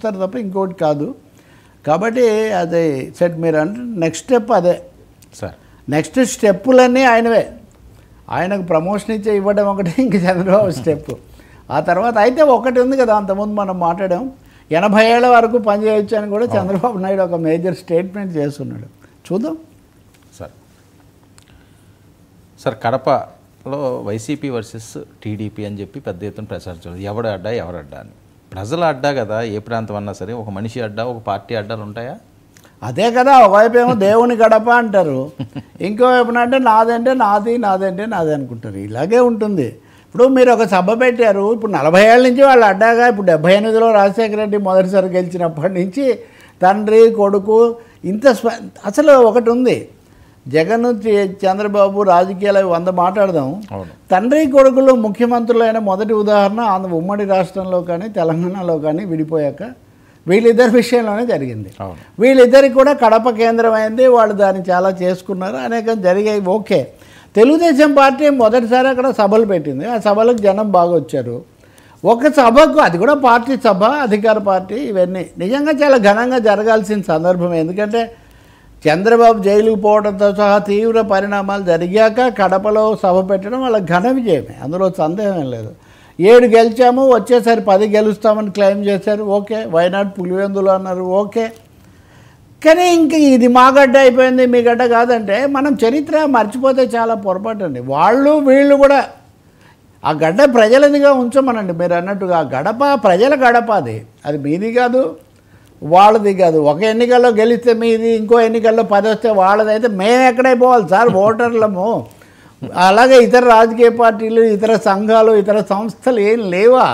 చూస్తారు తప్ప ఇంకోటి కాదు. కాబట్టి అదే సెట్ మీరు అంటే నెక్స్ట్ స్టెప్ అదే సార్. నెక్స్ట్ స్టెప్పులన్నీ ఆయనవే. ఆయనకు ప్రమోషన్ ఇచ్చే ఇవ్వడం ఒకటి, ఇంక చంద్రబాబు స్టెప్. ఆ తర్వాత అయితే ఒకటి ఉంది కదా, అంతకుముందు మనం మాట్లాడాం, 80 ఏళ్ల వరకు పనిచేయొచ్చు అని కూడా చంద్రబాబు నాయుడు ఒక మేజర్ స్టేట్మెంట్ చేస్తున్నాడు. చూద్దాం సార్. కడపలో వైసీపీ వర్సెస్ టీడీపీ అని చెప్పి పెద్ద ఎత్తున ప్రచారం, ఎవడు అడ్డా అని. ప్రజల అడ్డా కదా ఏ ప్రాంతం అన్నా సరే, ఒక మనిషి అడ్డా, ఒక పార్టీ అడ్డాలు ఉంటాయా? అదే కదా, ఒకవైపు ఏమో దేవుని గడప అంటారు, ఇంకోవైపున అంటే నాదంటే నాది, నాదంటే నాది అనుకుంటారు. ఇలాగే ఉంటుంది. ఇప్పుడు మీరు ఒక సభ పెట్టారు, ఇప్పుడు 40 ఏళ్ళ నుంచి వాళ్ళు అడ్డాగా, ఇప్పుడు 78లో రాజశేఖర రెడ్డి మొదటిసారి గెలిచినప్పటి నుంచి తండ్రి కొడుకు ఇంత అసలు ఒకటి ఉంది, జగన్ చంద్రబాబు రాజకీయాలు 100 మాట్లాడదాం. తండ్రి కొడుకులు ముఖ్యమంత్రులైన మొదటి ఉదాహరణ ఉమ్మడి రాష్ట్రంలో కానీ తెలంగాణలో కానీ విడిపోయాక వీళ్ళిద్దరి విషయంలోనే జరిగింది. వీళ్ళిద్దరికి కూడా కడప కేంద్రమైంది, వాళ్ళు దాన్ని చాలా చేసుకున్నారు, అనేకం జరిగాయి. ఓకే, తెలుగుదేశం పార్టీ మొదటిసారి అక్కడ సభలు పెట్టింది, ఆ సభలకు జనం బాగా వచ్చారు. ఒక సభకు, అది కూడా పార్టీ సభ, అధికార పార్టీ, ఇవన్నీ నిజంగా చాలా ఘనంగా జరగాల్సిన సందర్భం. ఎందుకంటే చంద్రబాబు జైలుకు పోవడంతో సహా తీవ్ర పరిణామాలు జరిగాక కడపలో సభ పెట్టడం వాళ్ళ ఘన విజయమే, అందులో సందేహం లేదు. 7 గెలిచాము, వచ్చేసరి 10 గెలుస్తామని క్లెయిమ్ చేశారు. ఓకే, వైనాడు పులివెందులు అన్నారు. ఓకే, కానీ ఇంక ఇది మా గడ్డ అయిపోయింది, మీ గడ్డ కాదంటే మనం చరిత్ర మర్చిపోతే చాలా పొరపాటు అండి. వాళ్ళు వీళ్ళు కూడా ఆ గడ్డ ప్రజలదిగా ఉంచమనండి. మీరు అన్నట్టుగా ఆ గడప ప్రజల గడప, అది మీది కాదు, వాళ్ళది కాదు. ఒక ఎన్నికల్లో గెలిస్తే మీది, ఇంకో ఎన్నికల్లో 10 వస్తే వాళ్ళది. అయితే మేము ఎక్కడైపోవాలి సార్, ఓటర్లము. అలాగే ఇతర రాజకీయ పార్టీలు, ఇతర సంఘాలు, ఇతర సంస్థలు ఏం లేవా?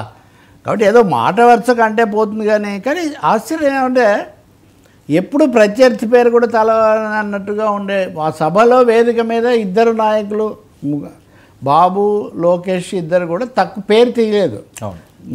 కాబట్టి ఏదో మాట వరుసకు అంటే పోతుంది. కానీ ఆశ్చర్యం ఏమంటే ఎప్పుడు ప్రత్యర్థి పేరు కూడా తల అన్నట్టుగా ఉండే ఆ సభలో వేదిక మీద ఇద్దరు నాయకులు, బాబు లోకేష్, ఇద్దరు కూడా తక్కువ పేరు తీయలేదు,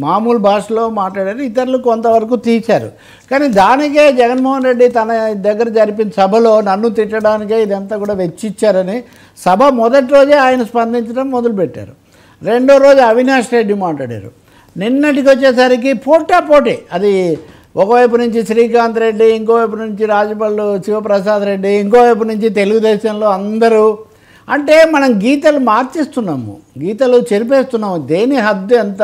మామూలు భాషలో మాట్లాడారు. ఇతరులు కొంతవరకు తీశారు. కానీ దానికే జగన్మోహన్ రెడ్డి తన దగ్గర జరిపిన సభలో నన్ను తిట్టడానికే ఇదంతా కూడా వెచ్చిచ్చారని సభ మొదటి రోజే ఆయన స్పందించడం మొదలుపెట్టారు. రెండో రోజు అవినాష్ రెడ్డి మాట్లాడారు. నిన్నటికి వచ్చేసరికి పోటాపోటీ, అది ఒకవైపు నుంచి శ్రీకాంత్ రెడ్డి, ఇంకోవైపు నుంచి రాజపల్లి శివప్రసాద్ రెడ్డి, ఇంకోవైపు నుంచి తెలుగుదేశంలో అందరూ. అంటే మనం గీతలు మార్చిస్తున్నాము, గీతలు చెరిపేస్తున్నాము. దేని హద్దు ఎంత,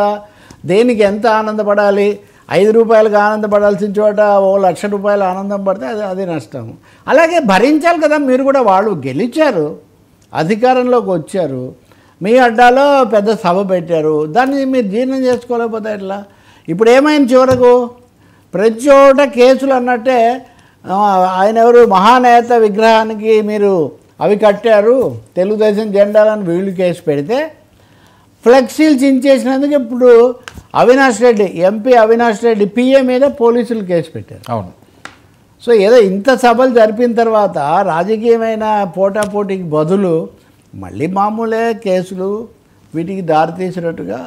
దేనికి ఎంత ఆనందపడాలి, 5 రూపాయలకు ఆనందపడాల్సిన చోట 1,00,000 రూపాయలు ఆనందం పడితే అది నష్టం. అలాగే భరించాలి కదా మీరు కూడా. వాళ్ళు గెలిచారు, అధికారంలోకి వచ్చారు, మీ అడ్డాలో పెద్ద సభ పెట్టారు, దాన్ని మీరు జీర్ణం చేసుకోలేకపోతే ఎట్లా? ఇప్పుడు ఏమైంది చివరకు? ప్రతి చోట కేసులు అన్నట్టే, ఆయన ఎవరు మహానేత విగ్రహానికి మీరు అవి కట్టారు, తెలుగుదేశం జెండాలను వీళ్ళు కేసు పెడితే ఫ్లెక్సీలు చించేసినందుకు ఇప్పుడు అవినాష్ రెడ్డి, ఎంపీ అవినాష్ రెడ్డి పిఏ మీద పోలీసులు కేసు పెట్టారు. అవును. సో ఏదో ఇంత సభలు జరిపిన తర్వాత రాజకీయమైన పోటాపోటీకి బదులు మళ్ళీ మామూలే కేసులు వీటికి దారితీసినట్టుగా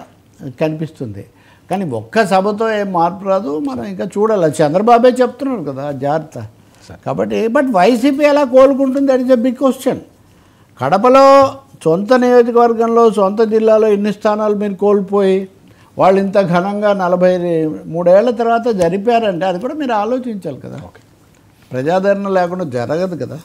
కనిపిస్తుంది. కానీ ఒక్క సభతో ఏం మార్పు రాదు, మనం ఇంకా చూడాలి. చంద్రబాబే చెప్తున్నారు కదా జాగ్రత్త. కాబట్టి బట్ వైసీపీ ఎలా కోలుకుంటుంది, that is a big question. కడపలో సొంత నియోజకవర్గంలో, సొంత జిల్లాలో ఇన్ని స్థానాలు మీరు కోల్పోయి వాళ్ళు ఇంత ఘనంగా 43 ఏళ్ల తర్వాత జరిపారంటే అది కూడా మీరు ఆలోచించాలి కదా. ప్రజాదరణ లేకుండా జరగదు కదా.